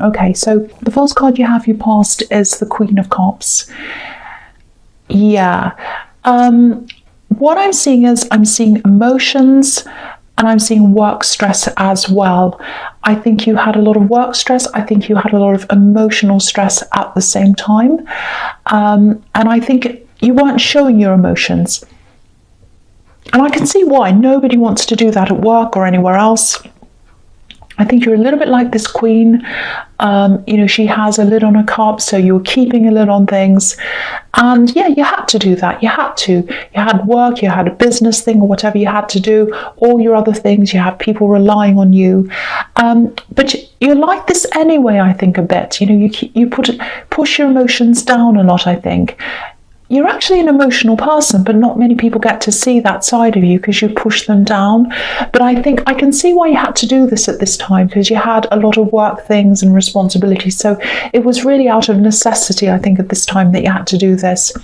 Okay, so the first card you have, your past, is the Queen of Cups. Yeah. What I'm seeing is I'm seeing emotions and I'm seeing work stress as well. I think you had a lot of work stress. I think you had a lot of emotional stress at the same time. And I think you weren't showing your emotions. And I can see why. Nobody wants to do that at work or anywhere else. I think you're a little bit like this queen. She has a lid on her cup, so you're keeping a lid on things. And yeah, you had to do that. You had to. You had work, you had a business thing or whatever you had to do, all your other things, you had people relying on you. But you're like this anyway, I think, a bit. You push your emotions down a lot, I think. You're actually an emotional person, but not many people get to see that side of you because you push them down. But I think I can see why you had to do this at this time, because you had a lot of work things and responsibilities. So it was really out of necessity, I think, at this time that you had to do this.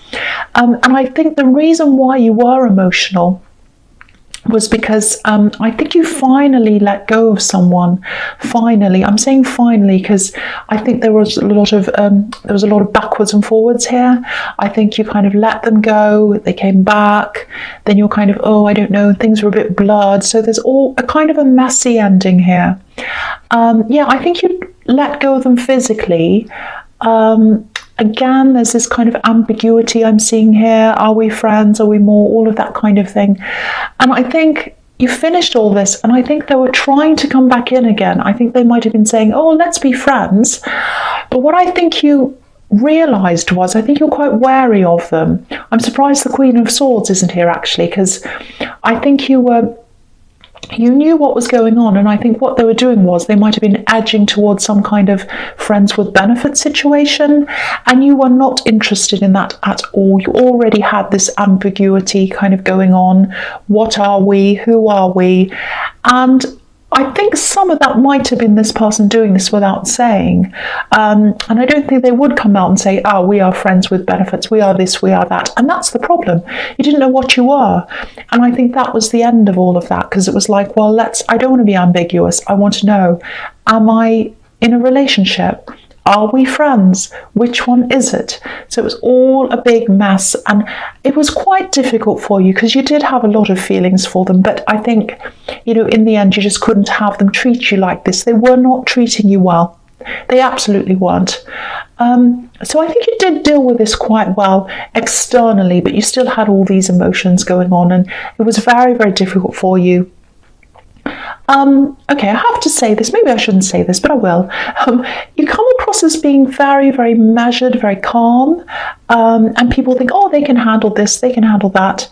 And I think the reason why you were emotional was because I think you finally let go of someone. Finally, I'm saying finally because I think there was a lot of backwards and forwards here. I think you kind of let them go. They came back. Then you're kind of, oh, I don't know. Things were a bit blurred. So there's all a kind of a messy ending here. I think you let go of them physically. Again, there's this kind of ambiguity I'm seeing here. Are we friends? Are we more? All of that kind of thing. And I think you finished all this, and I think they were trying to come back in again. I think they might have been saying, oh, let's be friends. But what I think you realised was, I think you're quite wary of them. I'm surprised the Queen of Swords isn't here, actually, because I think you knew what was going on, and I think what they were doing was they might have been edging towards some kind of friends with benefits situation, and you were not interested in that at all. You already had this ambiguity kind of going on. What are we? Who are we? And I think some of that might have been this person doing this without saying. And I don't think they would come out and say, oh, we are friends with benefits, we are this, we are that. And that's the problem. You didn't know what you were. And I think that was the end of all of that, because it was like, well, I don't want to be ambiguous. I want to know, am I in a relationship? Are we friends? Which one is it? So it was all a big mess, and it was quite difficult for you because you did have a lot of feelings for them. But I think, in the end, you just couldn't have them treat you like this. They were not treating you well. They absolutely weren't. So I think you did deal with this quite well externally, but you still had all these emotions going on, and it was very, very difficult for you. Okay, I have to say this. Maybe I shouldn't say this, but I will. You come across as being very, very measured, very calm, and people think, oh, they can handle this, they can handle that.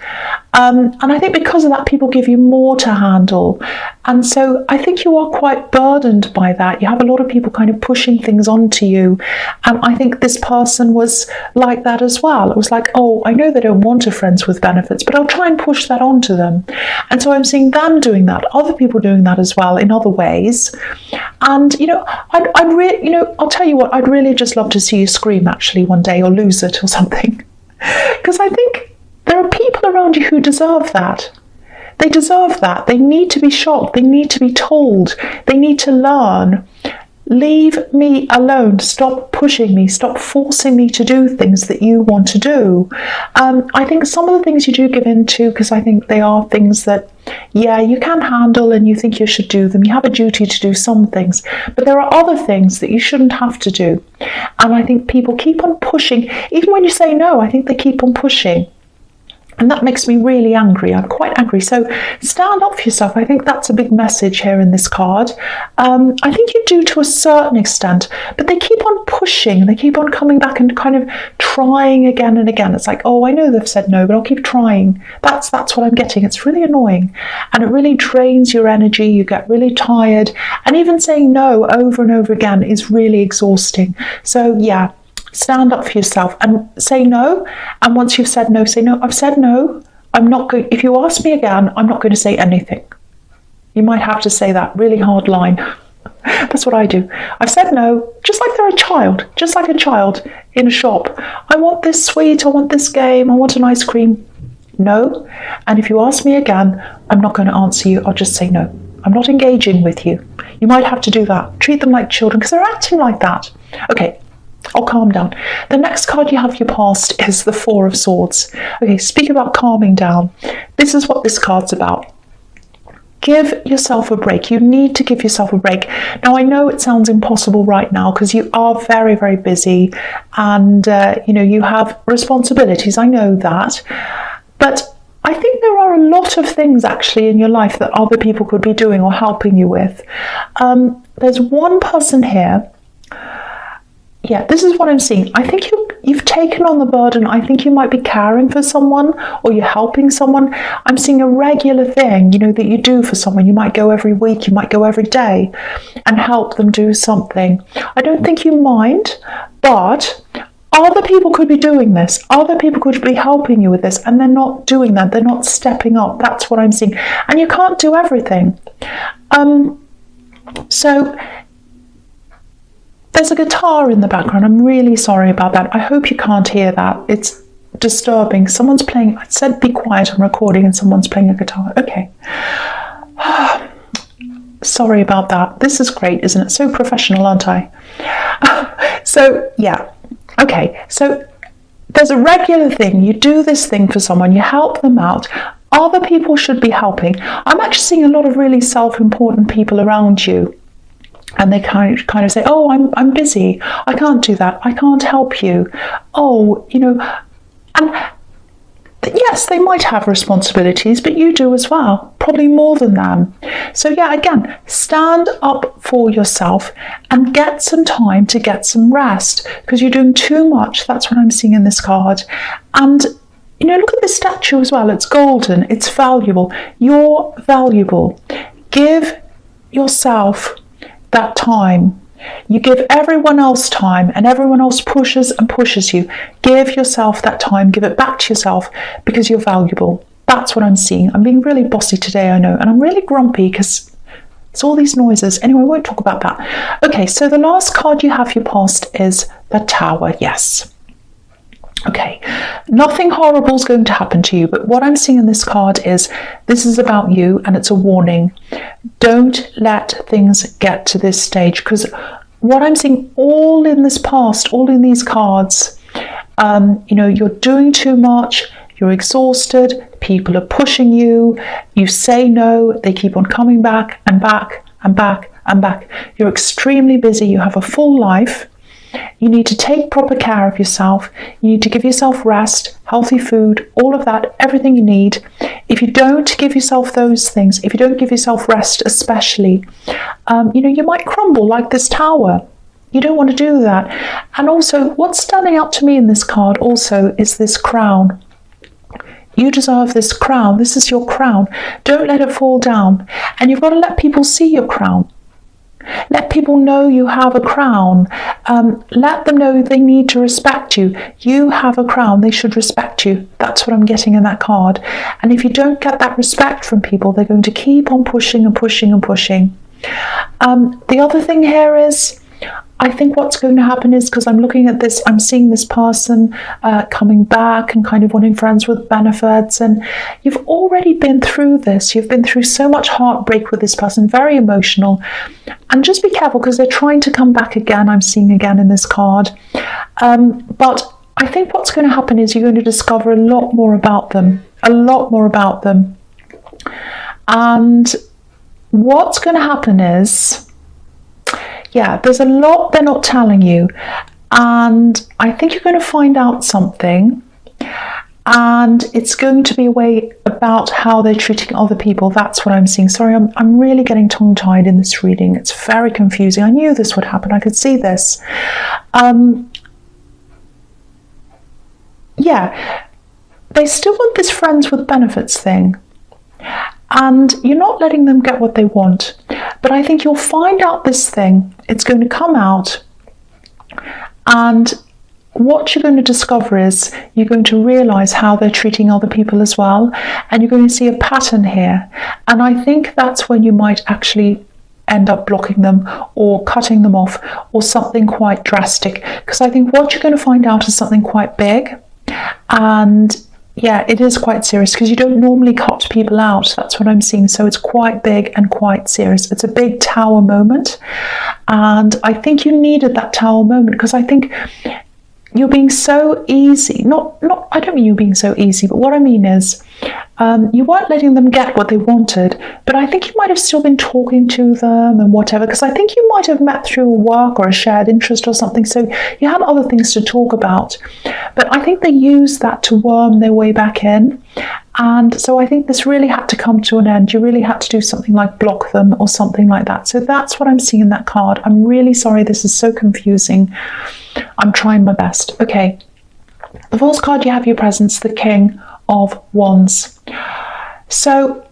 And I think because of that, people give you more to handle. And so I think you are quite burdened by that. You have a lot of people kind of pushing things onto you. And I think this person was like that as well. It was like, oh, I know they don't want a friends with benefits, but I'll try and push that onto them. And so I'm seeing them doing that, other people doing that as well in other ways. And, I'd really, I'll tell you what, I'd really just love to see you scream actually one day, or lose it or something. Because I think there are people around you who deserve that. They deserve that. They need to be shocked. They need to be told. They need to learn. Leave me alone. Stop pushing me. Stop forcing me to do things that you want to do. I think some of the things you do give in to, because I think they are things that, yeah, you can handle and you think you should do them. You have a duty to do some things, but there are other things that you shouldn't have to do. And I think people keep on pushing. Even when you say no, I think they keep on pushing. And that makes me really angry. I'm quite angry. So stand up for yourself. I think that's a big message here in this card. I think you do to a certain extent, but they keep on pushing. They keep on coming back and kind of trying again and again. It's like, oh, I know they've said no, but I'll keep trying. That's what I'm getting. It's really annoying. And it really drains your energy. You get really tired. And even saying no over and over again is really exhausting. So yeah. Stand up for yourself and say no. And once you've said no, say no. I've said no. I'm not going. If you ask me again, I'm not going to say anything. You might have to say that really hard line. That's what I do. I've said no, just like they're a child, just like a child in a shop. I want this sweet. I want this game. I want an ice cream. No. And if you ask me again, I'm not going to answer you. I'll just say no. I'm not engaging with you. You might have to do that. Treat them like children because they're acting like that. Okay, I'll calm down. The next card you have your past is the Four of Swords. Okay, speak about calming down. This is what this card's about. Give yourself a break. You need to give yourself a break. Now, I know it sounds impossible right now because you are very, very busy and, you have responsibilities. I know that. But I think there are a lot of things actually in your life that other people could be doing or helping you with. There's one person here. Yeah, this is what I'm seeing. I think you've taken on the burden. I think you might be caring for someone or you're helping someone. I'm seeing a regular thing, that you do for someone. You might go every week, you might go every day and help them do something. I don't think you mind, but other people could be doing this. Other people could be helping you with this and they're not doing that. They're not stepping up. That's what I'm seeing. And you can't do everything. So there's a guitar in the background. I'm really sorry about that. I hope you can't hear that. It's disturbing. Someone's playing. I said be quiet, I'm recording, and someone's playing a guitar. Okay. Sorry about that. This is great, isn't it? So professional, aren't I? So, yeah. Okay. So there's a regular thing. You do this thing for someone. You help them out. Other people should be helping. I'm actually seeing a lot of really self-important people around you. And they kind of say, oh, I'm busy. I can't do that. I can't help you. Oh, and yes, they might have responsibilities, but you do as well, probably more than them. So yeah, again, stand up for yourself and get some time to get some rest because you're doing too much. That's what I'm seeing in this card. And look at this statue as well. It's golden. It's valuable. You're valuable. Give yourself that time. You give everyone else time and everyone else pushes and pushes you. Give yourself that time. Give it back to yourself because you're valuable. That's what I'm seeing. I'm being really bossy today, I know, and I'm really grumpy because it's all these noises. Anyway, I won't talk about that. Okay, so the last card you have your past is the Tower. Yes. Okay, nothing horrible is going to happen to you, but what I'm seeing in this card is this is about you and it's a warning. Don't let things get to this stage because what I'm seeing all in this past, all in these cards, you're doing too much, you're exhausted, people are pushing you, you say no, they keep on coming back and back and back and back. You're extremely busy, you have a full life. You need to take proper care of yourself. You need to give yourself rest, healthy food, all of that, everything you need. If you don't give yourself those things, if you don't give yourself rest especially, you might crumble like this tower. You don't want to do that. And also, what's standing out to me in this card also is this crown. You deserve this crown. This is your crown. Don't let it fall down. And you've got to let people see your crown. Let people know you have a crown. Let them know they need to respect you. You have a crown. They should respect you. That's what I'm getting in that card. And if you don't get that respect from people, they're going to keep on pushing and pushing and pushing. The other thing here is, I think what's going to happen is, because I'm looking at this, I'm seeing this person coming back and kind of wanting friends with benefits. And you've already been through this. You've been through so much heartbreak with this person, very emotional. And just be careful because they're trying to come back again. I'm seeing again in this card. But I think what's going to happen is you're going to discover a lot more about them. A lot more about them. And what's going to happen is, yeah, there's a lot they're not telling you. And I think you're going to find out something. And it's going to be a way about how they're treating other people. That's what I'm seeing. Sorry, I'm really getting tongue-tied in this reading. It's very confusing. I knew this would happen. I could see this. Yeah, they still want this friends with benefits thing. And you're not letting them get what they want. But I think you'll find out this thing. It's going to come out. And what you're going to discover is you're going to realize how they're treating other people as well. And you're going to see a pattern here. And I think that's when you might actually end up blocking them or cutting them off or something quite drastic. Because I think what you're going to find out is something quite big. And Yeah, it is quite serious because you don't normally cut people out. That's what I'm seeing. So it's quite big and quite serious. It's a big tower moment. And I think you needed that tower moment because I think you're being so easy. I don't mean you're being so easy, but what I mean is you weren't letting them get what they wanted, but I think you might have still been talking to them and whatever, because I think you might have met through work or a shared interest or something, so you had other things to talk about. But I think they used that to worm their way back in. And so I think this really had to come to an end. You really had to do something like block them or something like that. So that's what I'm seeing in that card. I'm really sorry this is so confusing. I'm trying my best. Okay. The false card you have your presence, the King of Wands. So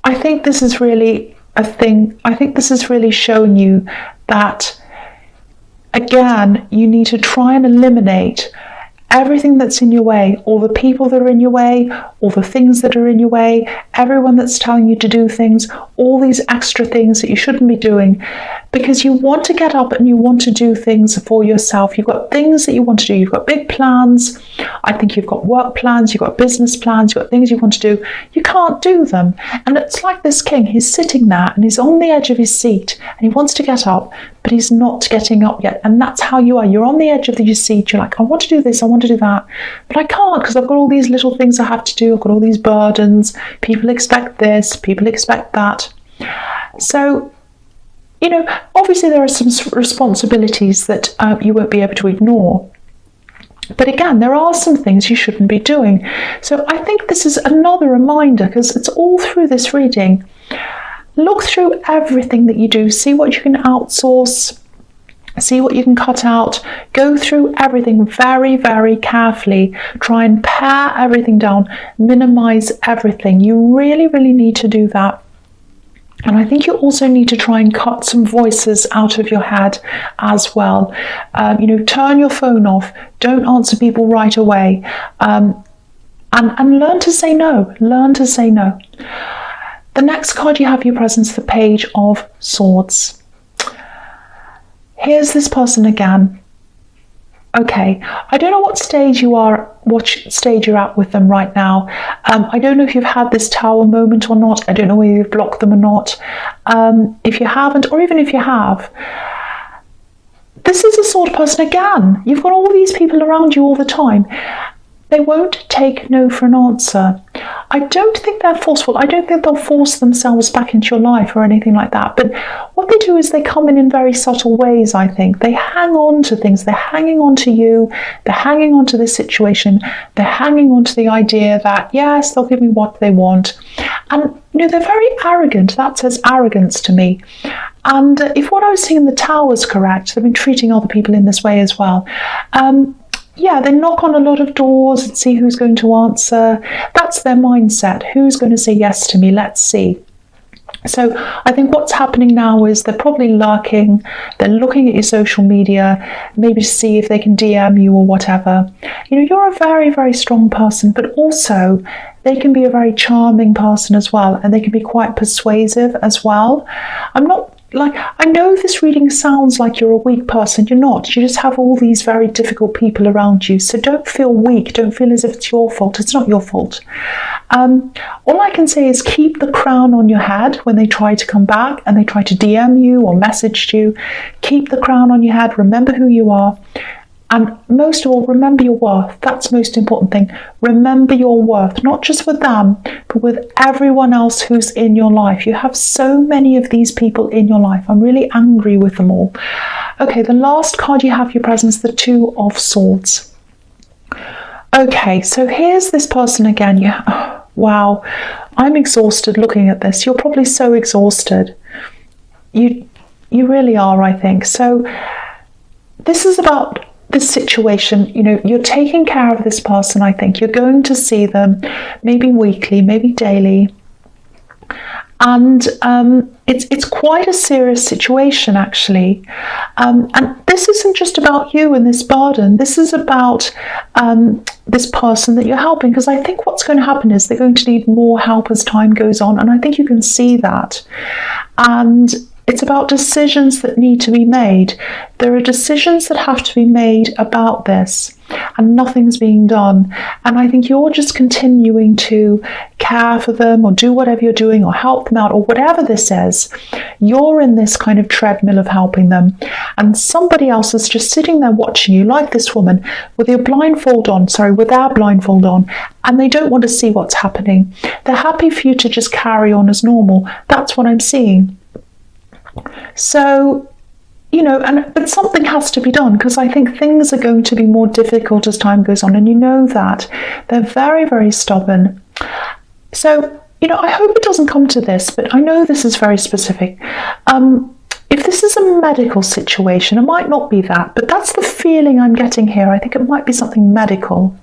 I think this is really a thing. I think this is really showing you that, again, you need to try and eliminate everything that's in your way, all the people that are in your way, all the things that are in your way, everyone that's telling you to do things, all these extra things that you shouldn't be doing, because you want to get up and you want to do things for yourself. You've got things that you want to do. You've got big plans. I think you've got work plans, you've got business plans, you've got things you want to do. You can't do them. And it's like this king, he's sitting there and he's on the edge of his seat and he wants to get up, but he's not getting up yet. And that's how you are. You're on the edge of your seat. You're like, I want to do this, I want to do that, but I can't because I've got all these little things I have to do. I've got all these burdens. People expect this, people expect that. So, you know, obviously there are some responsibilities that you won't be able to ignore. But again, there are some things you shouldn't be doing. So I think this is another reminder, because it's all through this reading. Look through everything that you do. See what you can outsource. See what you can cut out. Go through everything very, very carefully. Try and pare everything down. Minimize everything. You really, really need to do that. And I think you also need to try and cut some voices out of your head as well. You know, turn your phone off. Don't answer people right away. And learn to say no. Learn to say no. The next card you have your presence, the Page of Swords. Here's this person again. Okay, I don't know what stage you are, what stage you're at with them right now. I don't know if you've had this tower moment or not. I don't know whether you've blocked them or not. If you haven't, or even if you have, this is the sort of person, again, you've got all these people around you all the time. They won't take no for an answer. I don't think they're forceful. I don't think they'll force themselves back into your life or anything like that. But what they do is they come in very subtle ways, I think. They hang on to things. They're hanging on to you. They're hanging on to this situation. They're hanging on to the idea that, yes, they'll give me what they want. And, you know, they're very arrogant. That says arrogance to me. And if what I was seeing in the tower is correct, they've been treating other people in this way as well. Yeah, they knock on a lot of doors and see who's going to answer. That's their mindset. Who's going to say yes to me? Let's see. So I think what's happening now is they're probably lurking. They're looking at your social media, maybe to see if they can DM you or whatever. You know, you're a very, very strong person, but also they can be a very charming person as well, and they can be quite persuasive as well. I know this reading sounds like you're a weak person. You're not. You just have all these very difficult people around you. So don't feel weak. Don't feel as if it's your fault. It's not your fault. All I can say is keep the crown on your head when they try to come back and they try to DM you or message you. Keep the crown on your head. Remember who you are. And most of all, remember your worth. That's the most important thing. Remember your worth, not just with them, but with everyone else who's in your life. You have so many of these people in your life. I'm really angry with them all. Okay, the last card you have your presence, the Two of Swords. Okay, so here's this person again. Wow, I'm exhausted looking at this. You're probably so exhausted. You really are, I think. So this is about this situation. You know, you're taking care of this person, I think. You're going to see them maybe weekly, maybe daily. And it's quite a serious situation, actually. And this isn't just about you and this burden. This is about this person that you're helping, because I think what's going to happen is they're going to need more help as time goes on. And I think you can see that. And it's about decisions that need to be made. There are decisions that have to be made about this. and nothing's being done. And I think you're just continuing to care for them or do whatever you're doing or help them out or whatever this is. You're in this kind of treadmill of helping them, and somebody else is just sitting there watching you, like this woman with their blindfold on, and they don't want to see what's happening. They're happy for you to just carry on as normal. That's what I'm seeing. So, but something has to be done, because I think things are going to be more difficult as time goes on, and you know that. They're very, very stubborn. So, I hope it doesn't come to this, but I know this is very specific. If this is a medical situation, it might not be that, but that's the feeling I'm getting here. I think it might be something medical.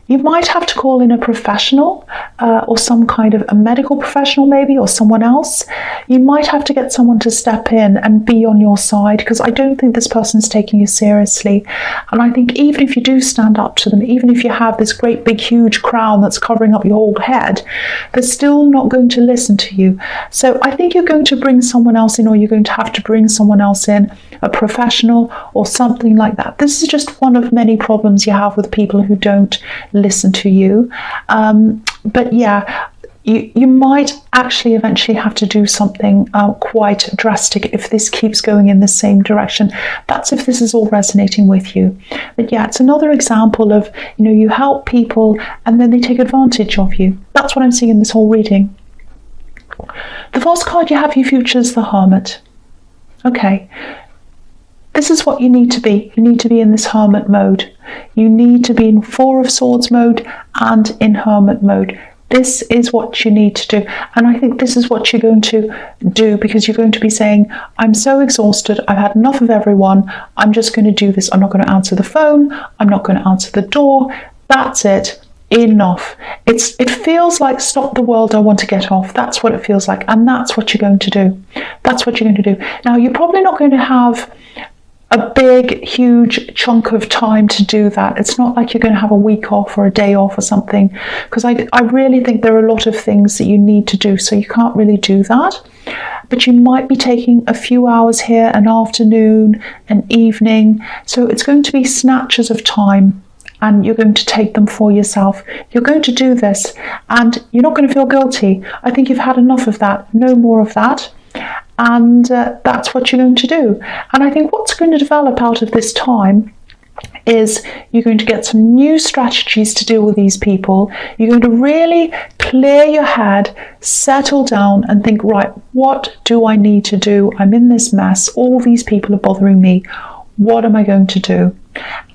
You might have to call in a professional or some kind of a medical professional maybe, or someone else. You might have to get someone to step in and be on your side, because I don't think this person's taking you seriously. And I think even if you do stand up to them, even if you have this great big huge crown that's covering up your whole head, they're still not going to listen to you. So I think you're going to bring someone else in, or you're going to have to bring someone else in, a professional or something like that. This is just one of many problems you have with people who don't listen to you. But yeah, you might actually eventually have to do something quite drastic if this keeps going in the same direction. That's if this is all resonating with you. But yeah, it's another example of, you help people and then they take advantage of you. That's what I'm seeing in this whole reading. The first card you have for your future is the Hermit. Okay. This is what you need to be. You need to be in this Hermit mode. You need to be in Four of Swords mode and in Hermit mode. This is what you need to do. And I think this is what you're going to do, because you're going to be saying, I'm so exhausted. I've had enough of everyone. I'm just going to do this. I'm not going to answer the phone. I'm not going to answer the door. That's it. Enough. It feels like stop the world, I want to get off. That's what it feels like. And that's what you're going to do. That's what you're going to do. Now, you're probably not going to have a big, huge chunk of time to do that. It's not like you're going to have a week off or a day off or something, because I really think there are a lot of things that you need to do, so you can't really do that. But you might be taking a few hours here, an afternoon, an evening. So it's going to be snatches of time, and you're going to take them for yourself. You're going to do this, and you're not going to feel guilty. I think you've had enough of that. No more of that. And that's what you're going to do. And I think what's going to develop out of this time is you're going to get some new strategies to deal with these people. You're going to really clear your head, settle down and think, right, what do I need to do? I'm in this mess. All these people are bothering me. What am I going to do?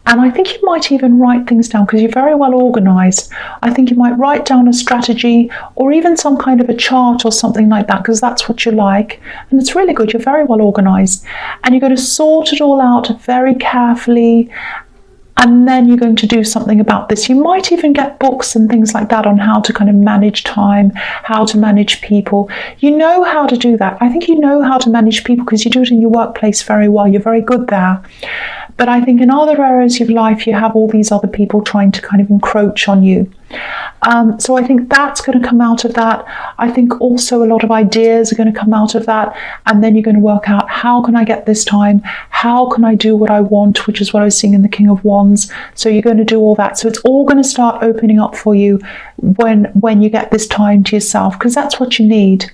And I think you might even write things down, because you're very well organized. I think you might write down a strategy or even some kind of a chart or something like that, because that's what you like. And it's really good. You're very well organized. And you're going to sort it all out very carefully. And then you're going to do something about this. You might even get books and things like that on how to kind of manage time, how to manage people. You know how to do that. I think you know how to manage people because you do it in your workplace very well. You're very good there. But I think in other areas of life, you have all these other people trying to kind of encroach on you. So I think that's going to come out of that. I think also a lot of ideas are going to come out of that. And then you're going to work out, how can I get this time? How can I do what I want? Which is what I was seeing in the King of Wands. So you're going to do all that. So it's all going to start opening up for you when you get this time to yourself, because that's what you need.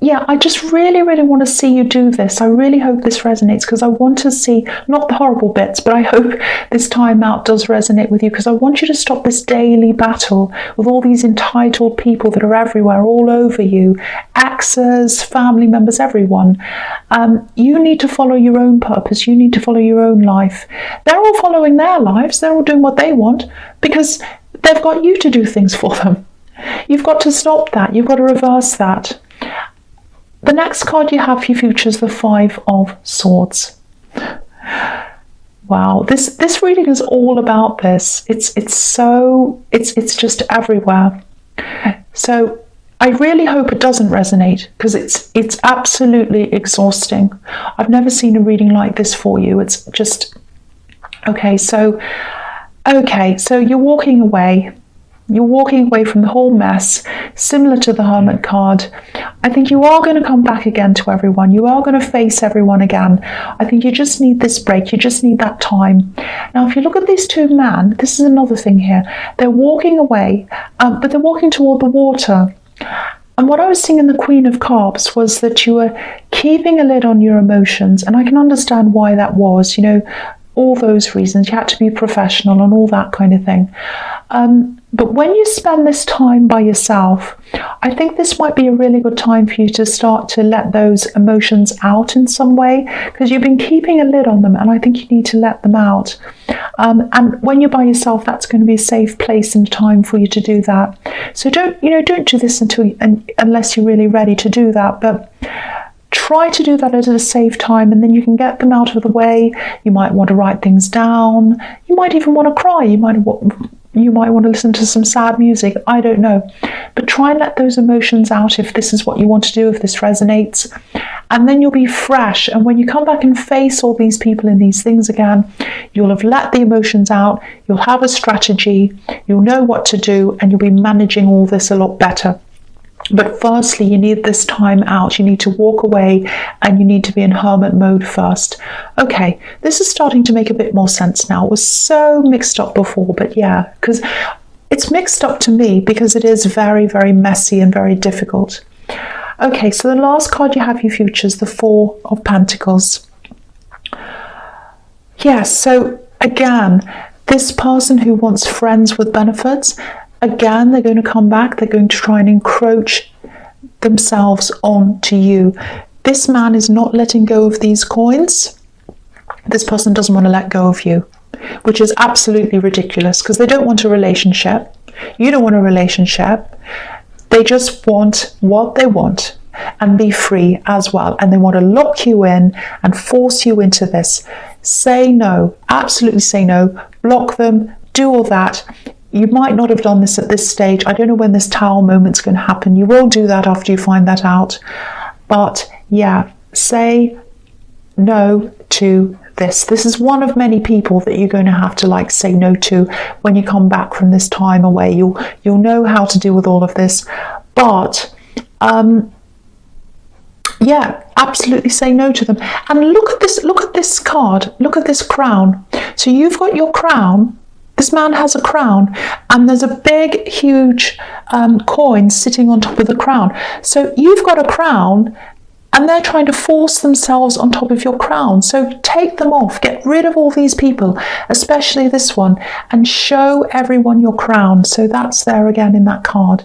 Yeah, I just really, really want to see you do this. I really hope this resonates, because I want to see, not the horrible bits, but I hope this time out does resonate with you, because I want you to stop this daily battle with all these entitled people that are everywhere, all over you, exes, family members, everyone. You need to follow your own purpose. You need to follow your own life. They're all following their lives. They're all doing what they want because they've got you to do things for them. You've got to stop that. You've got to reverse that. The next card you have for your future is the Five of Swords. Wow, this reading is all about this. It's just everywhere. So I really hope it doesn't resonate, because it's absolutely exhausting. I've never seen a reading like this for you. It's just okay. So you're walking away. You're walking away from the whole mess, similar to the Hermit card. I think you are going to come back again to everyone. You are going to face everyone again. I think you just need this break. You just need that time. Now, if you look at these two men, this is another thing here. They're walking away, but they're walking toward the water. And what I was seeing in the Queen of Cups was that you were keeping a lid on your emotions. And I can understand why that was, you know, all those reasons. You had to be professional and all that kind of thing. But when you spend this time by yourself, I think this might be a really good time for you to start to let those emotions out in some way, because you've been keeping a lid on them, and I think you need to let them out. And when you're by yourself, that's going to be a safe place and time for you to do that. So don't do this unless you're really ready to do that. But try to do that at a safe time, and then you can get them out of the way. You might want to write things down. You might even want to cry. You might want to listen to some sad music. I don't know. But try and let those emotions out if this is what you want to do, if this resonates. And then you'll be fresh. And when you come back and face all these people and these things again, you'll have let the emotions out. You'll have a strategy. You'll know what to do, and you'll be managing all this a lot better. But firstly, you need this time out. You need to walk away, and you need to be in hermit mode first. Okay, this is starting to make a bit more sense now. It was so mixed up before, but yeah, because it's mixed up to me because it is very, very messy and very difficult. Okay, so the last card you have, your futures, the Four of Pentacles. Yes, so again, this person who wants friends with benefits, again, they're going to come back. They're going to try and encroach themselves onto you. This man is not letting go of these coins. This person doesn't want to let go of you, which is absolutely ridiculous, because they don't want a relationship. You don't want a relationship. They just want what they want and be free as well. And they want to lock you in and force you into this. Say no. Absolutely say no. Block them. Do all that. You might not have done this at this stage. I don't know when this Tower moment's going to happen. You will do that after you find that out. But yeah, say no to this. This is one of many people that you're going to have to say no to when you come back from this time away. You'll know how to deal with all of this. But yeah, absolutely say no to them. And look at this card. Look at this crown. So you've got your crown. This man has a crown, and there's a big, huge coin sitting on top of the crown. So you've got a crown, and they're trying to force themselves on top of your crown. So take them off. Get rid of all these people, especially this one, and show everyone your crown. So that's there again in that card.